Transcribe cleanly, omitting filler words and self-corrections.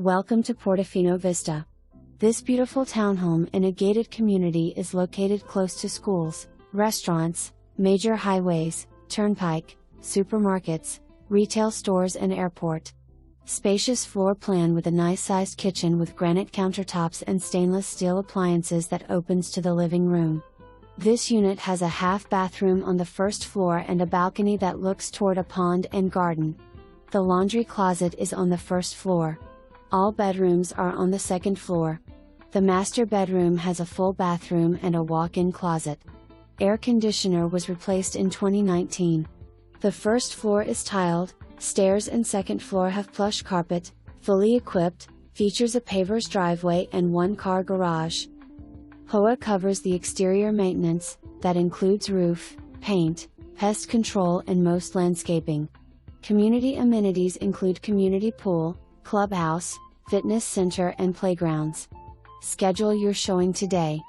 Welcome to Portofino Vista. This beautiful townhome in a gated community is located close to schools, restaurants, major highways, turnpike, supermarkets, retail stores and airport. Spacious floor plan with a nice-sized kitchen with granite countertops and stainless steel appliances that opens to the living room. This unit has a half bathroom on the first floor and a balcony that looks toward a pond and garden. The laundry closet is on the first floor. All bedrooms are on the second floor. The master bedroom has a full bathroom and a walk-in closet. Air conditioner was replaced in 2019. The first floor is tiled, stairs and second floor have plush carpet, fully equipped, features a pavers driveway and one-car garage. HOA covers the exterior maintenance, that includes roof, paint, pest control and most landscaping. Community amenities include community pool, clubhouse, fitness center and playgrounds. Schedule your showing today.